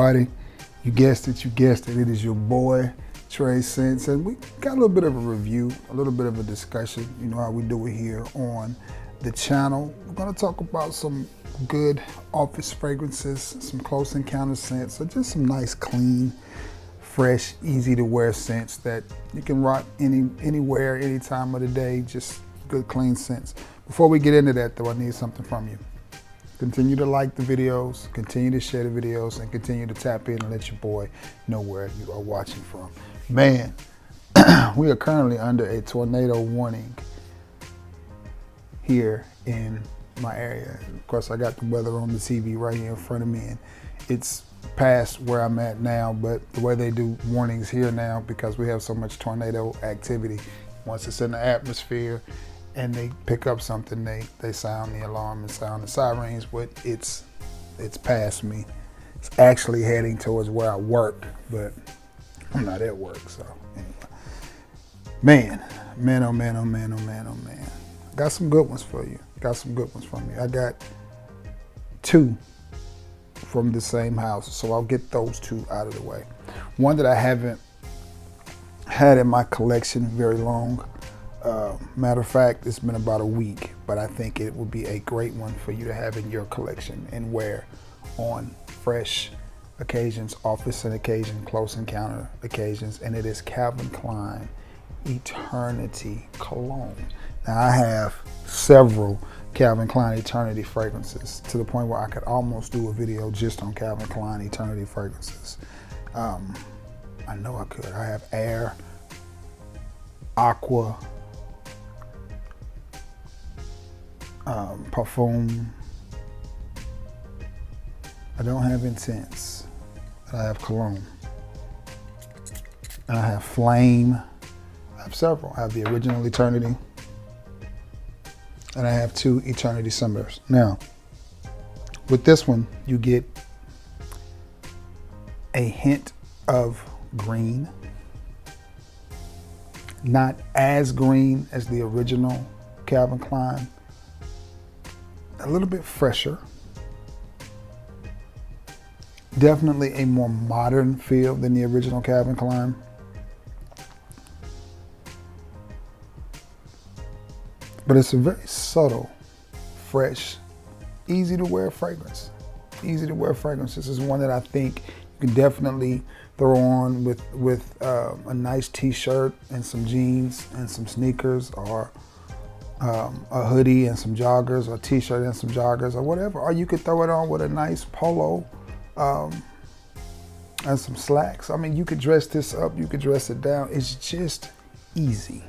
everybody. You guessed it, it is your boy, Trey Sense, and we got a little bit of a review, a little bit of a discussion. You know how we do it here on the channel. We're gonna talk about some good office fragrances, some close encounter scents, or just some nice, clean, fresh, easy to wear scents that you can rock anywhere, any time of the day, just good, clean scents. Before we get into that though, I need something from you. Continue to like the videos, continue to share the videos, and continue to tap in and let your boy know where you are watching from. Man, we are currently under a tornado warning here in my area. Of course, I got the weather on the TV right here in front of me, and it's past where I'm at now, but the way they do warnings here now, because we have so much tornado activity, once it's in the atmosphere, and they pick up something, they sound the alarm and sound the sirens, but it's past me. It's actually heading towards where I work, but I'm not at work, so anyway. Man, oh man, oh man, oh man, oh man. Got some good ones for you. Got some good ones from you. I got two from the same house, so I'll get those two out of the way. One that I haven't had in my collection very long. Matter of fact, it's been about a week, but I think it would be a great one for you to have in your collection and wear on fresh occasions, office and occasion, close encounter occasions, and it is Calvin Klein Eternity Cologne. Now, I have several Calvin Klein Eternity fragrances to the point where I could almost do a video just on Calvin Klein Eternity fragrances. I know I could. I have Air, Aqua, Parfum. I don't have Intense. I have Cologne. And I have Flame. I have several. I have the original Eternity. And I have two Eternity Summers. Now, with this one, you get a hint of green. Not as green as the original Calvin Klein. A little bit fresher. Definitely a more modern feel than the original Calvin Klein. But it's a very subtle, fresh, easy to wear fragrance. Easy to wear fragrance. This is one that I think you can definitely throw on with a nice t-shirt and some jeans and some sneakers, or a hoodie and some joggers, or a t-shirt and some joggers, or whatever. Or you could throw it on with a nice polo and some slacks. I mean, you could dress this up, you could dress it down. It's just easy.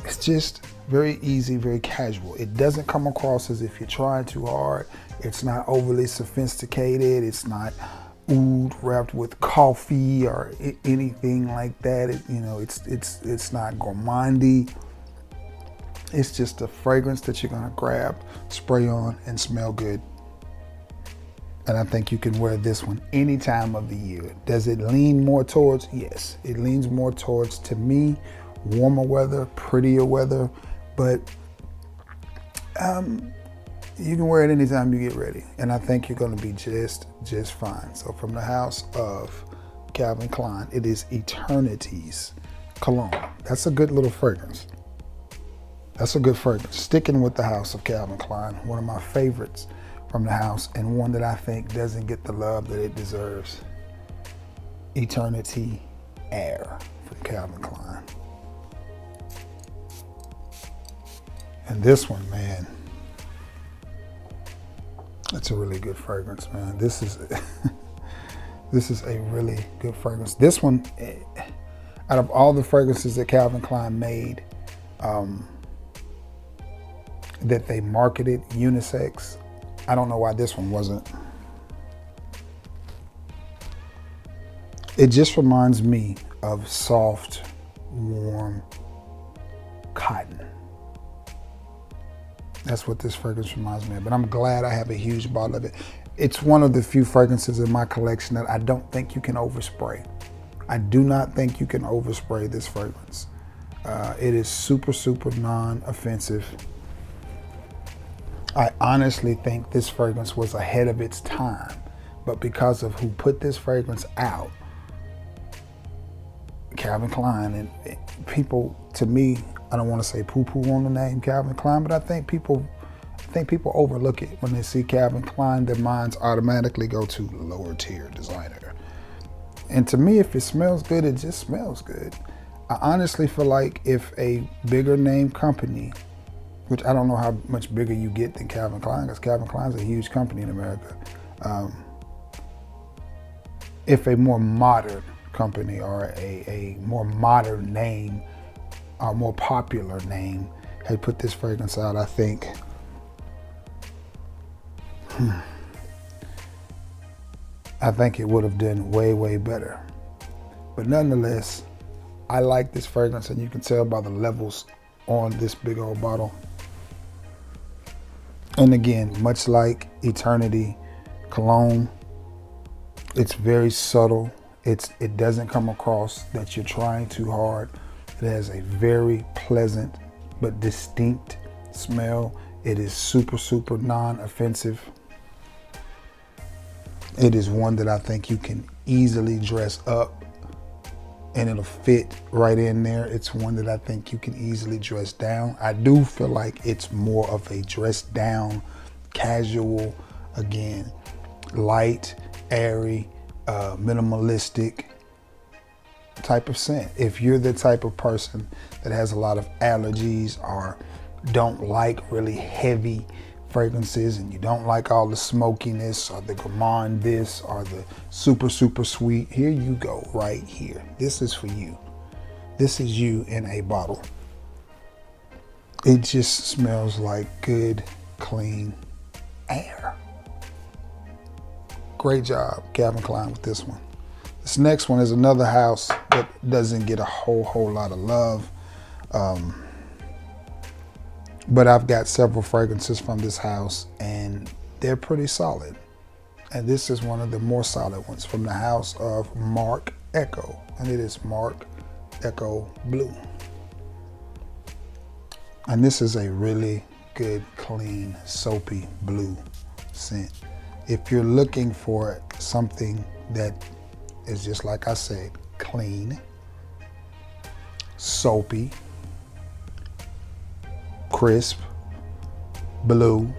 It's just very easy, very casual. It doesn't come across as if you're trying too hard. It's not overly sophisticated. It's not oud wrapped with coffee or anything like that. It's not gourmandy. It's just a fragrance that you're gonna grab, spray on, and smell good. And I think you can wear this one any time of the year. Does it lean more towards? Yes, it leans more towards, to me, warmer weather, prettier weather, but you can wear it anytime you get ready. And I think you're gonna be just fine. So from the house of Calvin Klein, it is Eternity's Cologne. That's a good little fragrance. That's a good fragrance. Sticking with the house of Calvin Klein, one of my favorites from the house, and one that I think doesn't get the love that it deserves. Eternity Air from Calvin Klein. And this one, man, it's a really good fragrance, man. This is a really good fragrance. This one, out of all the fragrances that Calvin Klein made, that they marketed unisex, I don't know why this one wasn't. It just reminds me of soft, warm cotton. That's what this fragrance reminds me of, but I'm glad I have a huge bottle of it. It's one of the few fragrances in my collection that I don't think you can overspray. I do not think you can overspray this fragrance. It is super, super non-offensive. I honestly think this fragrance was ahead of its time but because of who put this fragrance out, Calvin Klein, and people, to me, I don't want to say poo-poo on the name Calvin Klein, but I think people overlook it when they see Calvin Klein. Their minds automatically go to lower tier designer. And to me, if it smells good, it just smells good. I honestly feel like if a bigger name company, which I don't know how much bigger you get than Calvin Klein, because Calvin Klein's a huge company in America. If a more modern company or a more modern name, or more popular name had put this fragrance out, I think it would have done way, way better. But nonetheless, I like this fragrance, and you can tell by the levels on this big old bottle. And again, much like Eternity Cologne, it's very subtle. It doesn't come across that you're trying too hard. It has a very pleasant but distinct smell. It is super, super non-offensive. It is one that I think you can easily dress up and it'll fit right in there. It's one that I think you can easily dress down. I do feel like it's more of a dress down, casual, again, light, airy, minimalistic type of scent. If you're the type of person that has a lot of allergies or don't like really heavy fragrances, and you don't like all the smokiness or the gourmand this or the super, super sweet, here you go right here. This is for you. This is you in a bottle. It just smells like good, clean air. Great job, Calvin Klein, with this one. This next one is another house that doesn't get a whole lot of love. But I've got several fragrances from this house and they're pretty solid. And this is one of the more solid ones from the house of Marc Ecko. And it is Marc Ecko Blue. And this is a really good, clean, soapy blue scent. If you're looking for something that is just like I said, clean, soapy, crisp, blue,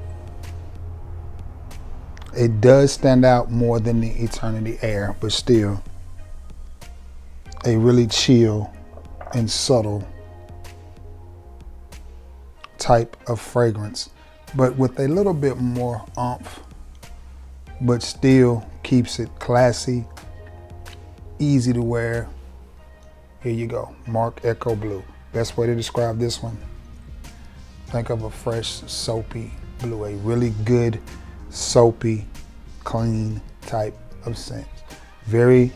it does stand out more than the Eternity Air, but still a really chill and subtle type of fragrance, but with a little bit more oomph, but still keeps it classy, easy to wear. Here you go, Marc Ecko Blue. Best way to describe this one: think of a fresh, soapy blue, a really good, soapy, clean type of scent. Very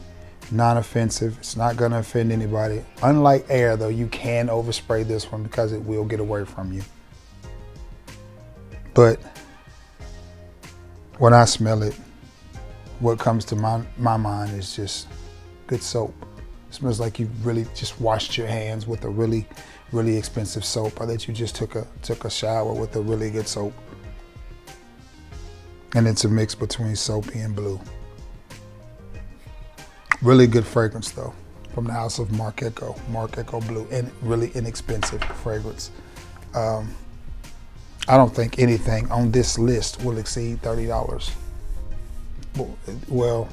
non-offensive. It's not gonna offend anybody. Unlike Air though, you can overspray this one because it will get away from you. But when I smell it, what comes to my mind is just good soap. It smells like you really just washed your hands with a really, really expensive soap, or that you just took a shower with a really good soap. And it's a mix between soapy and blue. Really good fragrance though, from the house of Marc Ecko Blue, and really inexpensive fragrance. I don't think anything on this list will exceed $30. Well,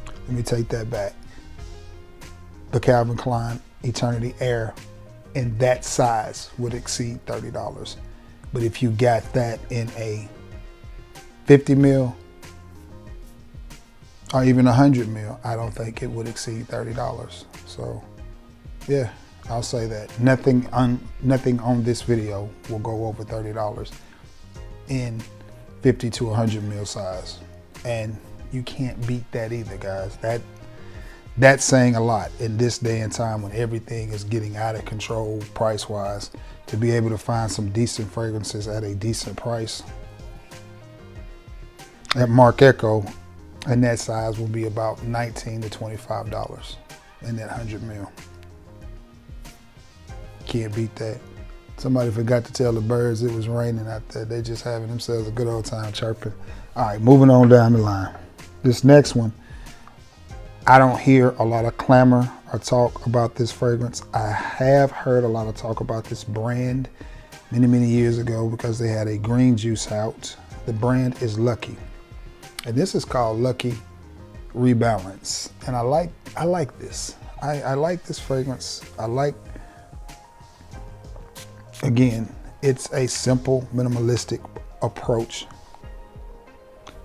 let me take that back. The Calvin Klein Eternity Air in that size would exceed $30. But if you got that in a 50 mil or even 100 mil, I don't think it would exceed $30. So yeah, I'll say that. Nothing on this video will go over $30 in 50 to 100 mil size. And you can't beat that either, guys. That's saying a lot in this day and time when everything is getting out of control price-wise. To be able to find some decent fragrances at a decent price at Marc Ecko, and that size will be about $19 to $25 in that 100 mil. Can't beat that. Somebody forgot to tell the birds it was raining out there. They're just having themselves a good old time chirping. All right, moving on down the line. This next one, I don't hear a lot of clamor or talk about this fragrance. I have heard a lot of talk about this brand many, many years ago because they had a green juice out. The brand is Lucky. And this is called Lucky Rebalance. And I like this. I like this fragrance. Again, it's a simple, minimalistic approach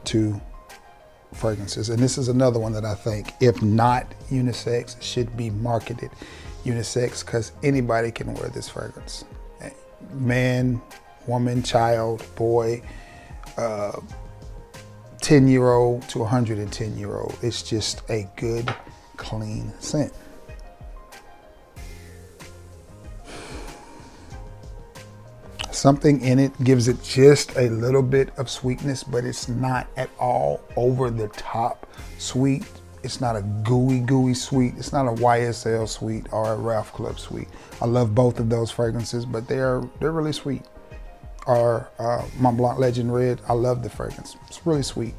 to fragrances. And this is another one that I think, if not unisex, should be marketed unisex, because anybody can wear this fragrance. Man, woman, child, boy, 10-year-old to 110-year-old. It's just a good, clean scent. Something in it gives it just a little bit of sweetness, but it's not at all over the top sweet. It's not a gooey sweet. It's not a YSL sweet or a Ralph Club sweet. I love both of those fragrances, but they're really sweet. Or Mont Blanc Legend Red, I love the fragrance. It's really sweet.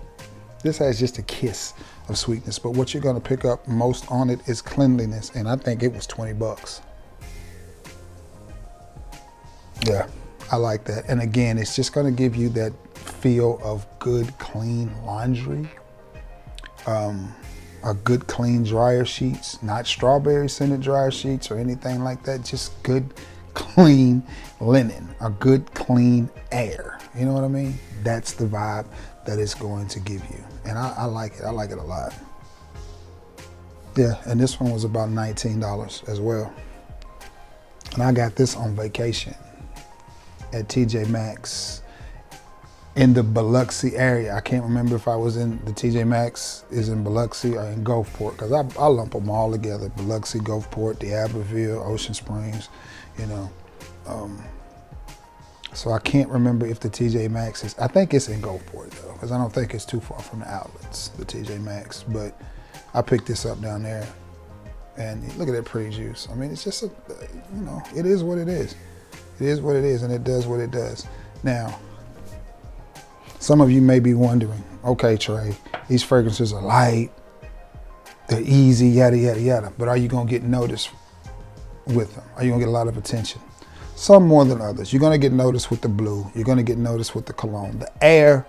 This has just a kiss of sweetness, but what you're gonna pick up most on it is cleanliness, and I think it was 20 bucks. Yeah. I like that. And again, it's just gonna give you that feel of good, clean laundry. A good, clean dryer sheets, not strawberry scented dryer sheets or anything like that. Just good, clean linen, a good, clean air. You know what I mean? That's the vibe that it's going to give you. And I like it. I like it a lot. Yeah, and this one was about $19 as well. And I got this on vacation at TJ Maxx in the Biloxi area. I can't remember if I was in the TJ Maxx is in Biloxi or in Gulfport, because I lump them all together. Biloxi, Gulfport, D'Iberville, Ocean Springs, you know. So I can't remember if the TJ Maxx is, I think it's in Gulfport though, because I don't think it's too far from the outlets, the TJ Maxx. But I picked this up down there, and look at that pretty juice. I mean, it's just, you know, it is what it is. It is what it is, and it does what it does. Now, some of you may be wondering, okay, Trey, these fragrances are light, they're easy, yada, yada, yada, but are you gonna get noticed with them? Are you gonna get a lot of attention? Some more than others. You're gonna get noticed with the blue. You're gonna get noticed with the cologne. The air,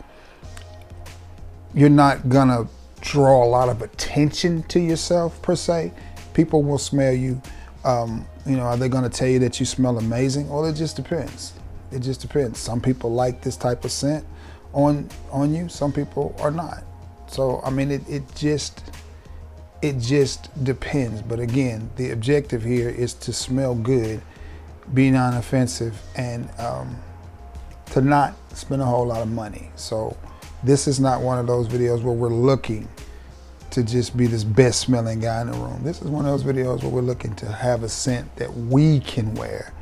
you're not gonna draw a lot of attention to yourself per se. People will smell you. You know, are they going to tell you that you smell amazing? Well, it just depends. It just depends. Some people like this type of scent on you. Some people are not. So, I mean, it just depends. But again, the objective here is to smell good, be non-offensive, and to not spend a whole lot of money. So this is not one of those videos where we're looking to just be this best smelling guy in the room. This is one of those videos where we're looking to have a scent that we can wear,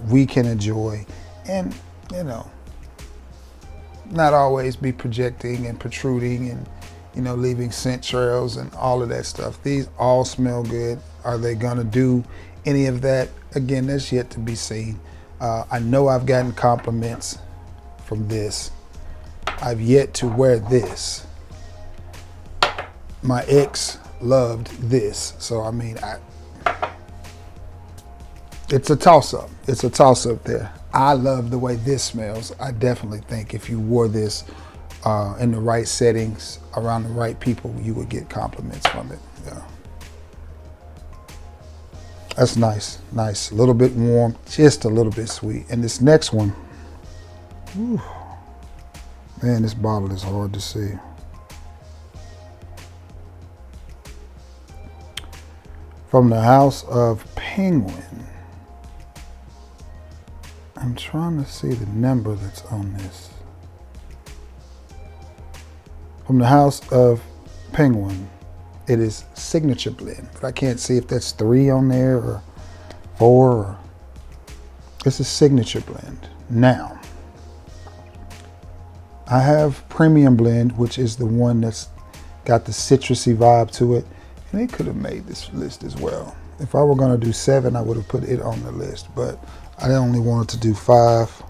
we can enjoy, and, you know, not always be projecting and protruding and, you know, leaving scent trails and all of that stuff. These all smell good. Are they gonna do any of that? Again, that's yet to be seen. I know I've gotten compliments from this. I've yet to wear this. My ex loved this. So, I mean, it's a toss-up. It's a toss-up there. I love the way this smells. I definitely think if you wore this in the right settings, around the right people, you would get compliments from it. Yeah. That's nice, nice. A little bit warm, just a little bit sweet. And this next one, whew, man, this bottle is hard to see. From the House of Penguin. I'm trying to see the number that's on this. From the House of Penguin, it is Signature Blend, but I can't see if that's 3 on there or 4. Or, this is Signature Blend. Now, I have Premium Blend, which is the one that's got the citrusy vibe to it. And they could have made this list as well. If I were gonna do 7, I would have put it on the list, but I only wanted to do 5.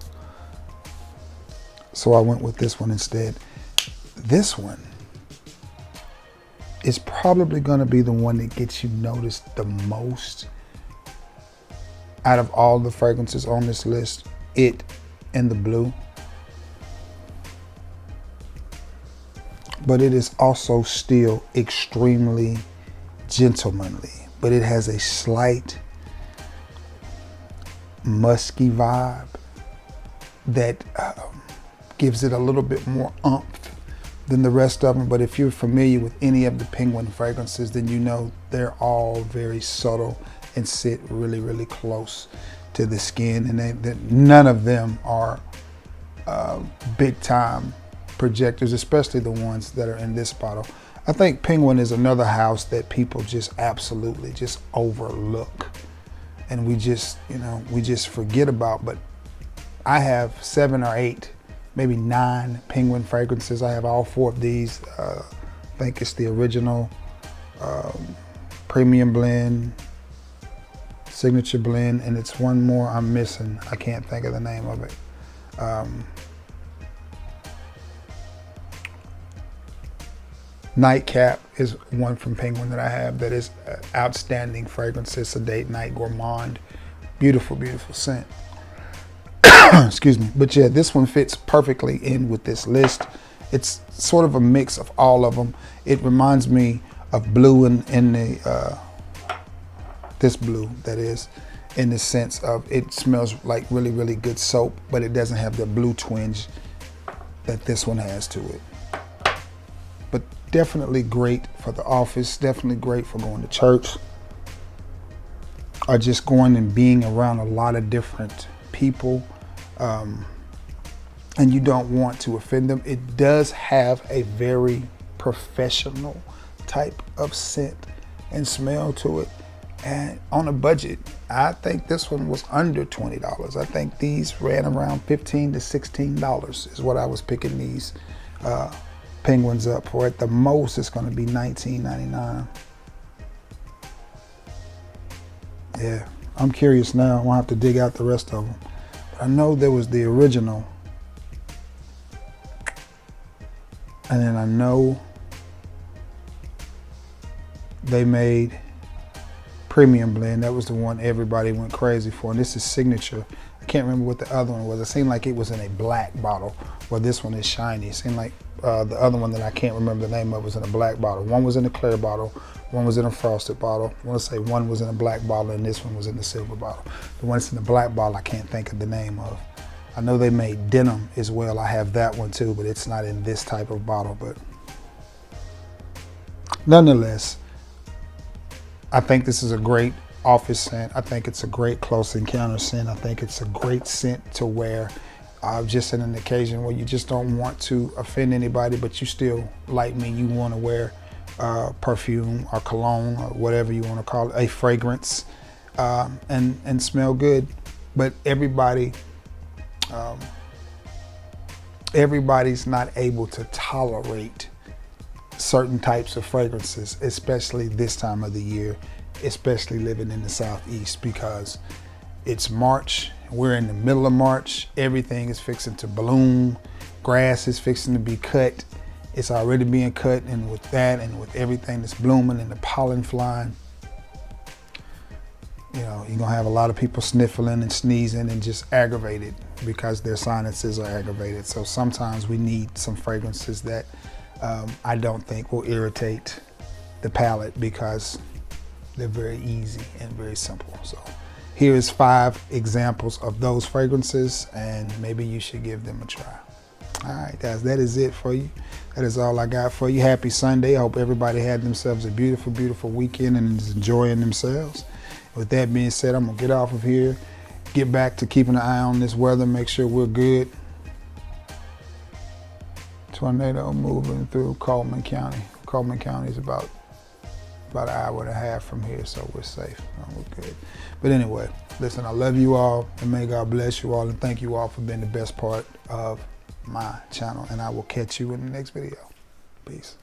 So I went with this one instead. This one is probably going to be the one that gets you noticed the most out of all the fragrances on this list. It and the blue. But it is also still extremely gentlemanly. But it has a slight musky vibe that gives it a little bit more oomph than the rest of them. But if you're familiar with any of the Penguin fragrances, then you know they're all very subtle and sit really, really close to the skin. And none of them are big time projectors, especially the ones that are in this bottle. I think Penguin is another house that people just absolutely just overlook. And we just forget about. But I have 7 or 8, maybe 9 Penguin fragrances. I have all 4 of these. I think it's the original premium blend, signature blend, and it's one more I'm missing. I can't think of the name of it. Nightcap is one from Penguin that I have that is outstanding fragrance. It's a date night gourmand. Beautiful, beautiful scent. Excuse me. But yeah, this one fits perfectly in with this list. It's sort of a mix of all of them. It reminds me of blue in the, this blue that is, in the sense of it smells like really, really good soap, but it doesn't have the blue twinge that this one has to it. But definitely great for the office, definitely great for going to church, or just going and being around a lot of different people, and you don't want to offend them. It does have a very professional type of scent and smell to it. And on a budget, I think this one was under $20. I think these ran around $15 to $16 is what I was picking these Penguins up for. At the most, it's going to be $19.99. Yeah, I'm curious now. I'll have to dig out the rest of them. But I know there was the original, and then I know they made premium blend. That was the one everybody went crazy for, and this is signature. I can't remember what the other one was. It seemed like it was in a black bottle, where this one is shiny. It seemed like the other one that I can't remember the name of was in a black bottle. One was in a clear bottle, one was in a frosted bottle. I want to say one was in a black bottle and this one was in the silver bottle. The one that's in the black bottle I can't think of the name of. I know they made denim as well. I have that one too, but it's not in this type of bottle. But nonetheless, I think this is a great office scent. I think it's a great close encounter scent. I think it's a great scent to wear just in an occasion where you just don't want to offend anybody, but you still, like me, you want to wear perfume or cologne or whatever you want to call it, a fragrance, and smell good. But everybody's not able to tolerate certain types of fragrances, especially this time of the year, especially living in the Southeast, because it's March. We're in the middle of March. Everything is fixing to bloom. Grass is fixing to be cut. It's already being cut, and with that and with everything that's blooming and the pollen flying, you know, you're gonna have a lot of people sniffling and sneezing and just aggravated because their sinuses are aggravated. So sometimes we need some fragrances that I don't think will irritate the palate because they're very easy and very simple. So here is 5 examples of those fragrances, and maybe you should give them a try. All right, guys, that is it for you. That is all I got for you. Happy Sunday. I hope everybody had themselves a beautiful, beautiful weekend and is enjoying themselves. With that being said, I'm gonna get off of here, get back to keeping an eye on this weather, make sure we're good. Tornado moving through Coleman County. Coleman County is about an hour and a half from here, so we're safe. We're good. But anyway, listen, I love you all, and may God bless you all, and thank you all for being the best part of my channel, and I will catch you in the next video. Peace.